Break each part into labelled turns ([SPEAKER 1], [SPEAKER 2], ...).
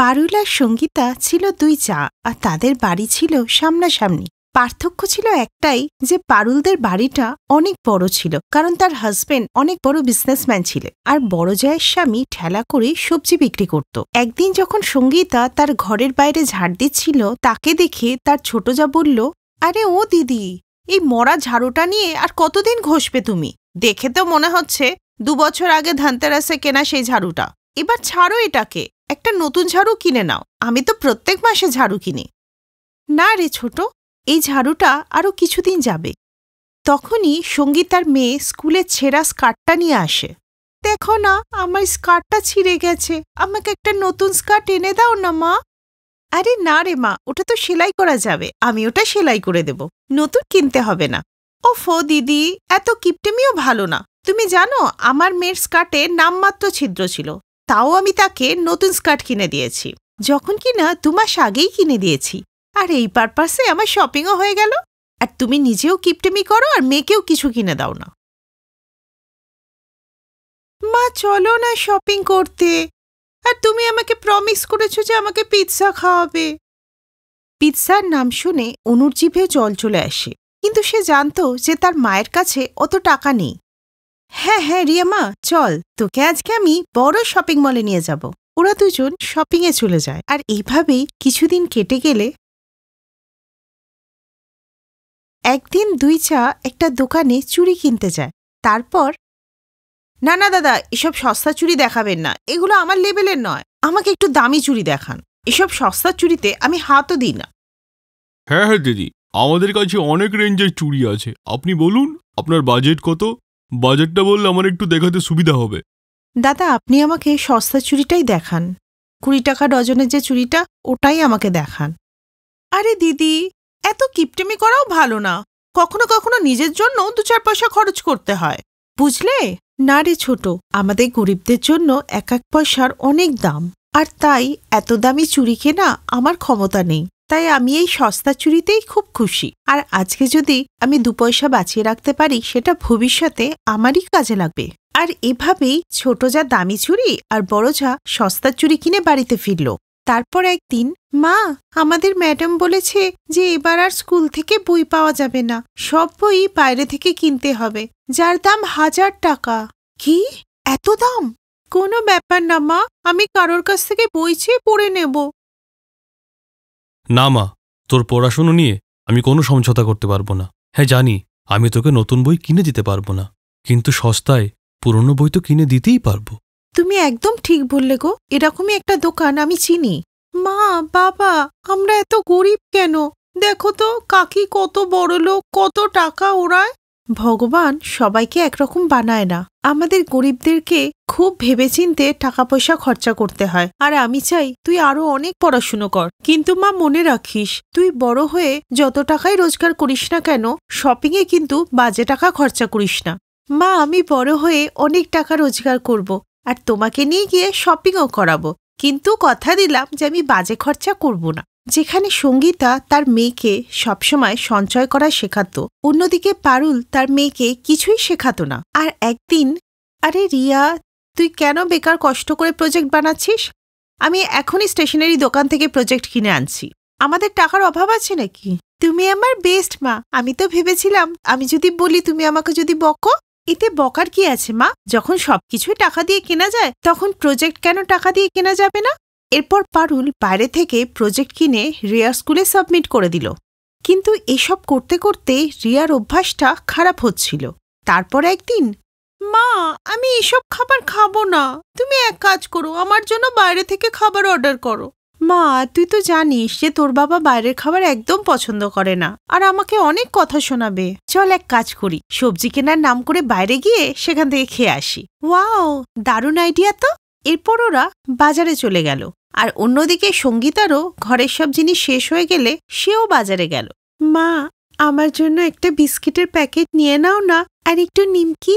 [SPEAKER 1] পারুল আর সঙ্গীতা ছিল দুই চা আর তাদের বাড়ি ছিল সামনাসামনি। পার্থক্য ছিল একটাই যে পারুলদের বাড়িটা অনেক বড় ছিল, কারণ তার হাজবেন্ড অনেক বড় বিজনেসম্যান ছিলেন আর বড় জায়ের স্বামী ঠেলা করে সবজি বিক্রি করত। একদিন যখন সঙ্গীতা তার ঘরের বাইরে ঝাড় দিচ্ছিল, তাকে দেখে তার ছোট যা বলল, আরে ও দিদি, এই মরা ঝাড়ুটা নিয়ে আর কতদিন ঘষবে তুমি? দেখে তো মনে হচ্ছে 2 বছর আগে ধনতেরাসে কেনা সেই ঝাড়ুটা। এবার ছাড়ো এটাকে, একটা নতুন ঝাড়ু কিনে নাও। আমি তো প্রত্যেক মাসে ঝাড়ু কিনি। না রে ছোট, এই ঝাড়ুটা আরো কিছুদিন যাবে। তখনই সঙ্গীতার মেয়ে স্কুলের ছেঁড়া স্কার্টটা নিয়ে আসে। দেখো না, আমার স্কার্টটা ছিঁড়ে গেছে, আমাকে একটা নতুন স্কার্ট এনে দাও না মা। আরে না রে মা, ওটা তো সেলাই করা যাবে, আমি ওটা সেলাই করে দেব, নতুন কিনতে হবে না। ওফো দিদি, এত কিপটেমিও ভালো না। তুমি জানো আমার মেয়ের স্কার্টে নামমাত্র ছিদ্র ছিল, তাও আমি তাকে নতুন স্কার্ট কিনে দিয়েছি, যখন কিনা 2 মাস আগেই কিনে দিয়েছি। আর এই পারপাসে আমার শপিংও হয়ে গেল। আর তুমি নিজেও কিপটেমি করো আর মেয়েকেও কিছু কিনে দাও না। মা চলো না শপিং করতে। আর তুমি আমাকে প্রমিস করেছো যে আমাকে পিৎজা খাওয়াবে। পিৎজার নাম শুনে অনুর জিভে জল চলে আসে, কিন্তু সে জানতো যে তার মায়ের কাছে অত টাকা নেই। হ্যাঁ হ্যাঁ রিয়া মা, চল, তোকে আজকে আমি বড় শপিং মলে নিয়ে যাব। ওরা দুজন শপিংয়ে চলে যায়। আর এইভাবেই কিছুদিন কেটে গেলে একদিন 2 চা একটা দোকানে চুড়ি কিনতে যায়। তারপর, না না দাদা, এসব সস্তা চুড়ি দেখাবেন না, এগুলো আমার লেভেলের নয়, আমাকে একটু দামি চুড়ি দেখান। এসব সস্তা চুড়িতে আমি হাতও দিই না।
[SPEAKER 2] হ্যাঁ হ্যাঁ দিদি, আমাদের কাছে অনেক রেঞ্জের চুড়ি আছে, আপনি বলুন আপনার বাজেট কত। বাজেটটা বললে আমার একটু দেখাতে সুবিধা হবে।
[SPEAKER 1] দাদা, আপনি আমাকে সস্তা চুড়িটাই দেখান। 20 টাকা ডজনের যে চুড়িটা, ওটাই আমাকে দেখান। আরে দিদি, এত কিপটেমি করাও ভালো না। কখনো কখনো নিজের জন্য 2-4 পয়সা খরচ করতে হয়, বুঝলে? না রে ছোট, আমাদের গরিবদের জন্য 1-1 পয়সার অনেক দাম, আর তাই এত দামি চুড়ি কেনা আমার ক্ষমতা নেই। তাই আমি এই সস্তা চুড়িতেই খুব খুশি। আর আজকে যদি আমি 2 পয়সা বাঁচিয়ে রাখতে পারি, সেটা ভবিষ্যতে আমারই কাজে লাগবে। আর এভাবেই ছোট যা দামি চুড়ি আর বড় যা সস্তা চুড়ি কিনে বাড়িতে ফিরল। তারপর একদিন, মা, আমাদের ম্যাডাম বলেছে যে এবার আর স্কুল থেকে বই পাওয়া যাবে না, সব বই বাইরে থেকে কিনতে হবে, যার দাম 1000 টাকা। কি, এত দাম? কোনো ব্যাপার না মা, আমি কারোর কাছ থেকে বই চেয়ে পড়ে নেব।
[SPEAKER 3] না মা, তোর পড়াশুনো নিয়ে আমি কোনো সমঝোতা করতে পারবো না। হ্যাঁ জানি, আমি তোকে নতুন বই কিনে দিতে পারবো না, কিন্তু সস্তায় পুরনো বই তো কিনে দিতেই পারবো।
[SPEAKER 1] তুমি একদম ঠিক বললে গো, এরকমই একটা দোকান আমি চিনি। মা, বাবা, আমরা এত গরিব কেন? দেখো তো কাকি কত বড় লোক, কত টাকা ওড়ায়। ভগবান সবাইকে একরকম বানায় না, আমাদের গরিবদেরকে খুব ভেবেচিন্তে টাকা পয়সা খরচা করতে হয়। আর আমি চাই তুই আরো অনেক পড়াশুনো কর, কিন্তু মা মনে রাখিস, তুই বড় হয়ে যত টাকাই রোজগার করিস না কেন, শপিংয়ে কিন্তু বাজে টাকা খরচা করিস না। মা, আমি বড় হয়ে অনেক টাকা রোজগার করব, আর তোমাকে নিয়ে গিয়ে শপিংও করাবো, কিন্তু কথা দিলাম যে আমি বাজে খরচা করব না। যেখানে সঙ্গীতা তার মেয়েকে সবসময় সঞ্চয় করা শেখাতো, অন্যদিকে পারুল তার মেয়েকে কিছুই শেখাতো না। আর একদিন, আরে রিয়া, তুই কেন বেকার কষ্ট করে প্রজেক্ট বানাচ্ছিস? আমি এখনই স্টেশনারি দোকান থেকে প্রজেক্ট কিনে আনছি। আমাদের টাকার অভাব আছে নাকি? তুমি আমার বেস্ট মা। আমি তো ভেবেছিলাম আমি যদি বলি, তুমি আমাকে যদি বকো। এতে বকার কি আছে মা? যখন সবকিছুই টাকা দিয়ে কেনা যায়, তখন প্রজেক্ট কেন টাকা দিয়ে কেনা যাবে না? এরপর পারুল বাইরে থেকে প্রজেক্ট কিনে রিয়ার স্কুলে সাবমিট করে দিল। কিন্তু এসব করতে করতে রিয়ার অভ্যাসটা খারাপ হচ্ছিল। তারপর একদিন, মা, আমি এসব খাবার খাবো না, তুমি এক কাজ করো, আমার জন্য বাইরে থেকে খাবার অর্ডার করো। মা, তুই তো জানিস যে তোর বাবা বাইরের খাবার একদম পছন্দ করে না, আর আমাকে অনেক কথা শোনাবে। চল এক কাজ করি, সবজি কেনার নাম করে বাইরে গিয়ে সেখান থেকে খেয়ে আসি। ওয়াও, দারুণ আইডিয়া তো। এরপর ওরা বাজারে চলে গেল। আর অন্যদিকে সঙ্গীতারও ঘরের সব জিনিস শেষ হয়ে গেলে সেও বাজারে গেল। মা, আমার জন্য একটা বিস্কিটের প্যাকেট নিয়ে নাও না, আর একটু নিমকি।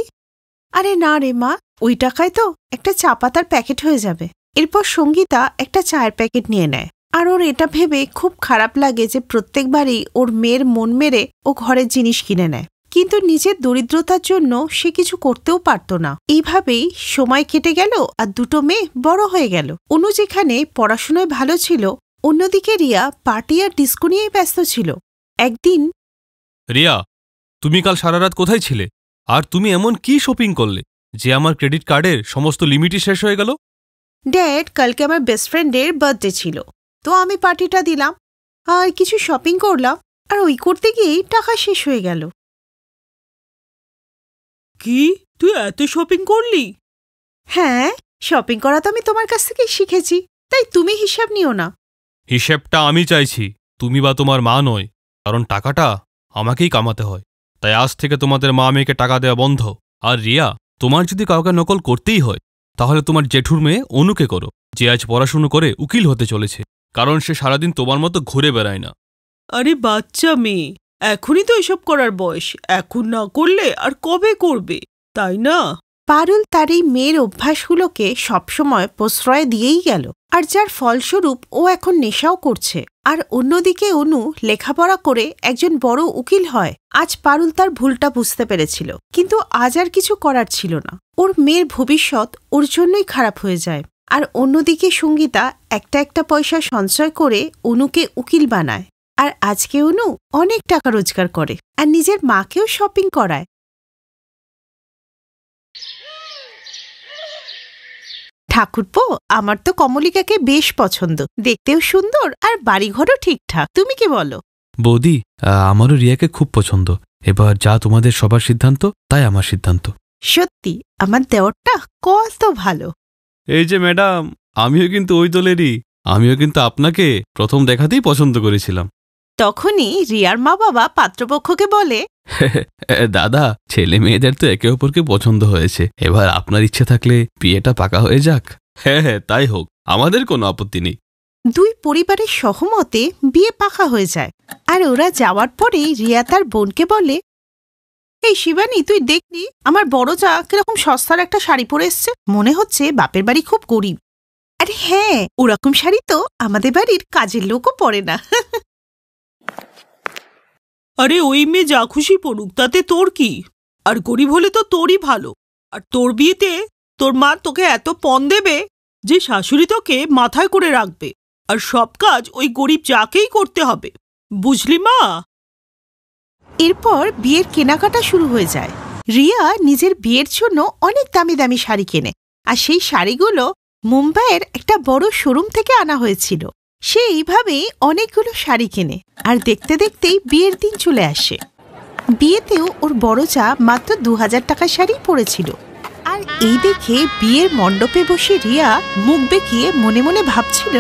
[SPEAKER 1] আরে না রে মা, ওই টাকায় তো একটা চা পাতার প্যাকেট হয়ে যাবে। এরপর সঙ্গীতা একটা চায়ের প্যাকেট নিয়ে নেয়। আর ওর এটা ভেবে খুব খারাপ লাগে যে প্রত্যেকবারই ওর মেয়ের মন মেরে ও ঘরের জিনিস কিনে নেয়। কিন্তু নিজের দরিদ্রতার জন্য সে কিছু করতেও পারত না। এইভাবেই সময় কেটে গেল আর দুটো মেয়ে বড় হয়ে গেল। অনু যেখানে পড়াশোনায় ভালো ছিল, অন্যদিকে রিয়া পার্টি আর ডিস্কো নিয়েই ব্যস্ত ছিল। একদিন,
[SPEAKER 3] রিয়া, তুমি কাল সারা রাত কোথায় ছিলে? আর তুমি এমন কি শপিং করলে যে আমার ক্রেডিট কার্ডের সমস্ত লিমিটই শেষ হয়ে গেল?
[SPEAKER 1] ড্যাড, কালকে আমার বেস্ট ফ্রেন্ডের বার্থডে ছিল, তো আমি পার্টিটা দিলাম আর কিছু শপিং করলাম, আর ওই করতে গিয়েই টাকা শেষ হয়ে গেল।
[SPEAKER 4] কি, তুই এত শপিং করলি?
[SPEAKER 1] হ্যাঁ, শপিং করা তো আমি তোমার কাছ থেকেই শিখেছি, তাই তুমি হিসাব নিও না।
[SPEAKER 3] হিসেবটা আমি চাইছি, তুমি বা তোমার মা নয়, কারণ টাকাটা আমাকেই কামাতে হয়। তাই আজ থেকে তোমাদের মা মেয়েকে টাকা দেওয়া বন্ধ। আর রিয়া, তোমার যদি কাউকে নকল করতেই হয় তাহলে তোমার জেঠুর মেয়ে অনুকে করো, যে আজ পড়াশুনো করে উকিল হতে চলেছে, কারণ সে সারাদিন তোমার মতো ঘুরে বেড়ায় না।
[SPEAKER 4] আরে বাচ্চা মেয়ে, এখনই তো এসব করার বয়স, এখন না করলে আর কবে করবে, তাই না?
[SPEAKER 1] পারুল তার এই মেয়ের অভ্যাসগুলোকে সবসময় প্রশ্রয় দিয়েই গেল, আর যার ফলস্বরূপ ও এখন নেশাও করছে। আর অন্যদিকে অনু লেখাপড়া করে একজন বড় উকিল হয়। আজ পারুল তার ভুলটা বুঝতে পেরেছিল, কিন্তু আজ আর কিছু করার ছিল না। ওর মেয়ের ভবিষ্যৎ ওর জন্যই খারাপ হয়ে যায়। আর অন্যদিকে সঙ্গীতা একটা একটা পয়সা সঞ্চয় করে অনুকে উকিল বানায়। আর আজকে অনু অনেক টাকা রোজগার করে আর নিজের মাকেও শপিং করায়। ঠাকুরপো, আমার তো কমলিকাকে বেশ পছন্দ, দেখতেও সুন্দর আর বাড়িঘরও ঠিকঠাক। তুমি কি বলো?
[SPEAKER 3] বৌদি, আমারও রিয়াকে খুব পছন্দ। এবার যা তোমাদের সবার সিদ্ধান্ত তাই আমার সিদ্ধান্ত।
[SPEAKER 1] সত্যি আমার দেওরটা কত ভালো।
[SPEAKER 3] এই যে ম্যাডাম, আমিও কিন্তু ওই দলেরই। আমিও কিন্তু আপনাকে প্রথম দেখাতেই পছন্দ করেছিলাম।
[SPEAKER 1] তখনই রিয়ার মা বাবা পাত্রপক্ষকে বলে,
[SPEAKER 3] দাদা, ছেলে মেয়েদের তো একে অপরকে পছন্দ হয়েছে, এবার আপনার ইচ্ছে থাকলে বিয়েটা পাকা হয়ে যাক। হ্যাঁ হ্যাঁ, তাই হোক, আমাদের কোনো আপত্তি নেই।
[SPEAKER 1] দুই পরিবারের সহমতে বিয়ে পাকা হয়ে যায়। আর ওরা যাওয়ার পরেই রিয়া তার বোনকে বলে, এই শিবানী, তুই দেখলি আমার বড় যা কিরকম সস্তার একটা শাড়ি পরে এসছে, মনে হচ্ছে বাপের বাড়ি খুব গরিব। আরে হ্যাঁ, ওরকম শাড়ি তো আমাদের বাড়ির কাজের লোকও পরে না।
[SPEAKER 4] আরে ওই মেয়ে যা খুশি পড়ুক, তাতে তোর কি? আর গরিব হলে তো তোরই ভালো। আর তোর বিয়েতে তোর মা তোকে এত পণ দেবে যে শাশুড়ি তোকে মাথায় করে রাখবে, আর সব কাজ ওই গরিব যাকেই করতে হবে, বুঝলি মা?
[SPEAKER 1] এরপর বিয়ের কেনাকাটা শুরু হয়ে যায়। রিয়া নিজের বিয়ের জন্য অনেক দামি দামি শাড়ি কেনে, আর সেই শাড়িগুলো মুম্বাইয়ের একটা বড় শোরুম থেকে আনা হয়েছিল। সে এইভাবেই অনেকগুলো শাড়ি কেনে, আর দেখতে দেখতেই বিয়ের দিন চলে আসে। বিয়েতেও ওর বড় যা মাত্র 2000 টাকার শাড়ি পরেছিল। আর এই দেখে বিয়ের মণ্ডপে বসে রিয়া মুখ বেঁকিয়ে মনে মনে ভাবছিল,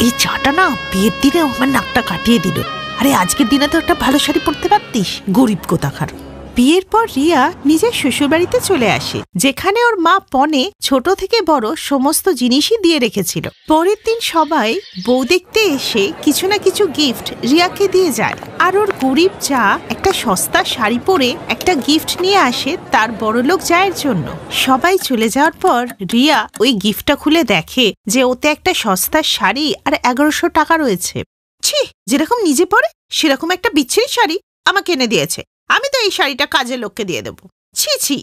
[SPEAKER 1] এই চাটা না বিয়ের দিনে আমার নাকটা কাটিয়ে দিল। আরে আজকের দিনে তো একটা ভালো শাড়ি পরতে পারতিস, গরিব কোথাকার। বিয়ের পর রিয়া নিজের শ্বশুরবাড়িতে চলে আসে, যেখানে ওর মা পনে ছোট থেকে বড় সমস্ত জিনিসই দিয়ে রেখেছিল। পরের দিন সবাই বউ দেখতে এসে কিছু না কিছু গিফট রিয়াকে দিয়ে যায়। আর ওর গরিব যা একটা সস্তা শাড়ি পরে একটা গিফট নিয়ে আসে তার বড়লোক জায়ের জন্য। সবাই চলে যাওয়ার পর রিয়া ওই গিফটটা খুলে দেখে যে ওতে একটা সস্তা শাড়ি আর 1100 টাকা রয়েছে। ছি, যেরকম নিজে পরে সেরকম একটা বিচ্ছিরি শাড়ি আমাকে এনে দিয়েছে, আমি তো এই শাড়িটা কাজের লোককে দিয়ে দেব। ছি ছি।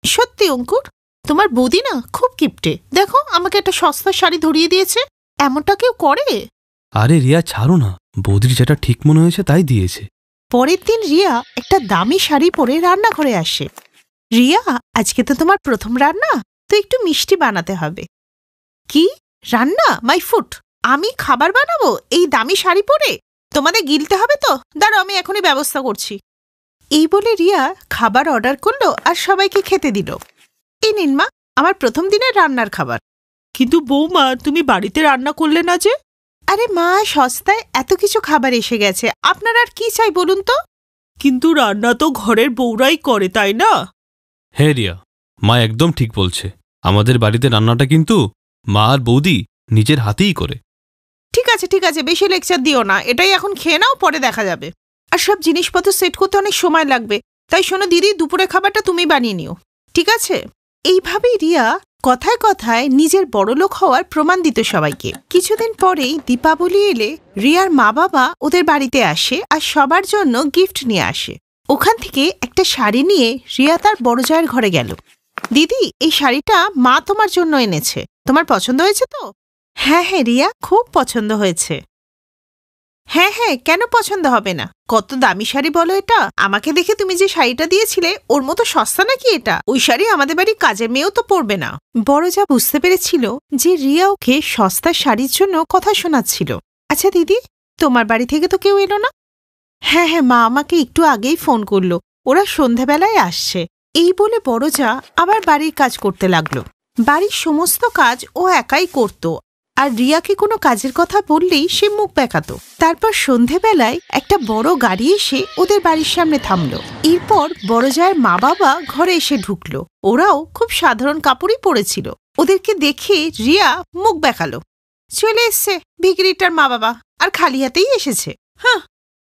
[SPEAKER 1] সত্যি অঙ্কুর, তোমার বৌদি না খুব কিপটে। দেখো, আমাকে একটা সস্তা শাড়ি ধরিয়ে দিয়েছে। এমনটা কেউ করে?
[SPEAKER 3] আরে রিয়া, ছাড়ো না, বৌদির যেটা ঠিক মনে হয়েছে তাই দিয়েছে।
[SPEAKER 1] পরের দিন রিয়া একটা দামি শাড়ি পরে রান্নাঘরে আসে। রিয়া, আজকে তো তোমার প্রথম রান্না, তো একটু মিষ্টি বানাতে হবে। কি রান্না? My food! আমি খাবার বানাবো এই দামি শাড়ি পরে? তোমাদের গিলতে হবে তো, দাঁড়াও আমি এখনই ব্যবস্থা করছি। এই বলে রিয়া খাবার অর্ডার করলো আর সবাইকে খেতে দিল। এই নিন মা, আমার প্রথম দিনের রান্নার খাবার।
[SPEAKER 4] কিন্তু বৌমা, তুমি বাড়িতে রান্না করলে না যে?
[SPEAKER 1] আরে মা, সস্তায় এত কিছু খাবার এসে গেছে, আপনার আর কি চাই বলুন তো?
[SPEAKER 4] কিন্তু রান্না তো ঘরের বউরাই করে, তাই না?
[SPEAKER 3] হ্যাঁ রিয়া, মা একদম ঠিক বলছে। আমাদের বাড়িতে রান্নাটা কিন্তু মা আর বৌদি নিজের হাতেই করে।
[SPEAKER 1] ঠিক আছে ঠিক আছে, বেশি লেকচার দিও না, এটাই এখন খেয়ে নাও, পরে দেখা যাবে। আর সব জিনিসপত্র সেট করতে অনেক সময় লাগবে, তাই শোনো দিদি, দুপুরে খাবারটা তুমি বানিয়ে নিও, ঠিক আছে? এইভাবেই রিয়া কথায় কথায় নিজের বড়লোক হওয়ার প্রমাণ দিত সবাইকে। কিছুদিন পরেই দীপাবলি এলে রিয়ার মা বাবা ওদের বাড়িতে আসে আর সবার জন্য গিফট নিয়ে আসে। ওখান থেকে একটা শাড়ি নিয়ে রিয়া তার বড় জায়ের ঘরে গেল। দিদি, এই শাড়িটা মা তোমার জন্য এনেছে, তোমার পছন্দ হয়েছে তো? হ্যাঁ হ্যাঁ রিয়া, খুব পছন্দ হয়েছে। হ্যাঁ হ্যাঁ, কেন পছন্দ হবে না? কত দামি শাড়ি বলো এটা। আমাকে দেখে তুমি যে শাড়িটা দিয়েছিলে ওর মতো সস্তা নাকি এটা? ওই শাড়ি আমাদের বাড়ির কাজের মেয়েও তো পরবে না। বড় যা বুঝতে পেরেছিল যে রিয়া ওকে সস্তা শাড়ির জন্য কথা শোনাচ্ছিল। আচ্ছা দিদি, তোমার বাড়ি থেকে তো কেউ এলো না? হ্যাঁ হ্যাঁ, মা আমাকে একটু আগেই ফোন করলো, ওরা সন্ধেবেলায় আসছে। এই বলে বড় যা আবার বাড়ির কাজ করতে লাগলো। বাড়ির সমস্ত কাজ ও একাই করত, আর রিয়াকে কোনো কাজের কথা বললেই সে মুখ বেঁকাত। তারপর সন্ধেবেলায় একটা বড় গাড়ি এসে ওদের বাড়ির সামনে থামলো। এরপর বড় জায়ের মা বাবা ঘরে এসে ঢুকলো। ওরাও খুব সাধারণ কাপড়ই পরেছিল। ওদেরকে দেখে রিয়া মুখ বেঁকালো। চলে এসছে ভিখিরিটার মা বাবা, আর খালি হাতেই এসেছে। হ্যাঁ,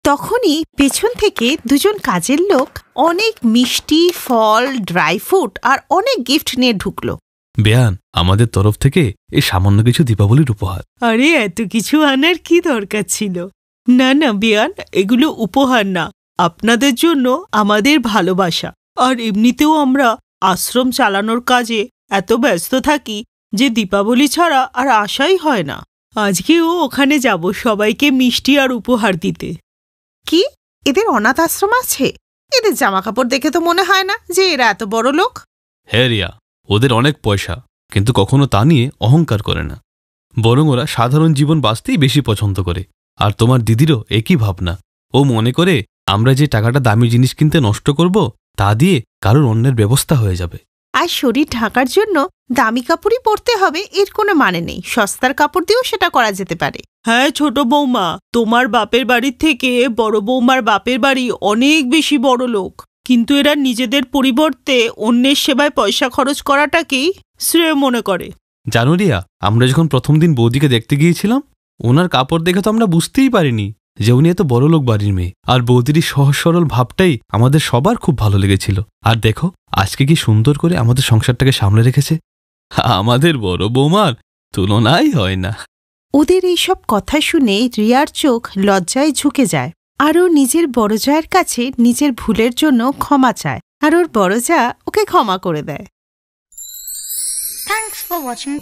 [SPEAKER 1] তখনই পেছন থেকে দুজন কাজের লোক অনেক মিষ্টি, ফল, ড্রাই ফ্রুট আর অনেক গিফট নিয়ে ঢুকলো।
[SPEAKER 3] বেয়ান, আমাদের তরফ থেকে এই সামান্য কিছু দীপাবলির উপহার।
[SPEAKER 4] আরে এত কিছু আনার কি দরকার ছিল? না না বেয়ান, এগুলো উপহার না, আপনাদের জন্য আমাদের ভালোবাসা। আর এমনিতেও আমরা আশ্রম চালানোর কাজে এত ব্যস্ত থাকি যে দীপাবলি ছাড়া আর আশাই হয় না। আজকেও ওখানে যাব সবাইকে মিষ্টি আর উপহার দিতে।
[SPEAKER 1] কি, এদের অনাথ আশ্রম আছে? এদের জামা কাপড় দেখে তো মনে হয় না যে এরা এত বড় লোক।
[SPEAKER 3] হ্যাঁ রিয়া, ওদের অনেক পয়সা, কিন্তু কখনো তা নিয়ে অহংকার করে না। বরং ওরা সাধারণ জীবন বাঁচতেই বেশি পছন্দ করে। আর তোমার দিদিরও একই ভাবনা। ও মনে করে আমরা যে টাকাটা দামি জিনিস কিনতে নষ্ট করব, তা দিয়ে কারোর অন্যের ব্যবস্থা হয়ে যাবে।
[SPEAKER 1] আর শরীর ঢাকার জন্য দামি কাপড়ই পরতে হবে এর কোনো মানে নেই। সস্তার কাপড় দিয়েও সেটা করা যেতে পারে।
[SPEAKER 4] হ্যাঁ ছোট বৌমা, তোমার বাপের বাড়ির থেকে বড় বৌমার বাপের বাড়ি অনেক বেশি বড় লোক, কিন্তু এরা নিজেদের পরিবর্তে অন্যের সেবায় পয়সা খরচ করাটাকেই শ্রেয় মনে করে।
[SPEAKER 3] জানো রিয়া, আমরা যখন প্রথম দিন বৌদিকে দেখতে গিয়েছিলাম, ওনার কাপড় দেখে তো আমরা বুঝতেই পারিনি যে উনি এত বড় লোক বাড়ির মেয়ে। আর বৌদির সহজ সরল ভাবটাই আমাদের সবার খুব ভালো লেগেছিল। আর দেখো আজকে কি সুন্দর করে আমাদের সংসারটাকে সামলে রেখেছে। আমাদের বড় বৌমার তুলনাই হয় না।
[SPEAKER 1] ওদের এইসব কথা শুনে রিয়ার চোখ লজ্জায় ঝুঁকে যায়, আর ও নিজের বড় জায়ের কাছে নিজের ভুলের জন্য ক্ষমা চায়, আর ওর বড় জা ওকে ক্ষমা করে দেয়।
[SPEAKER 5] Thanks for watching.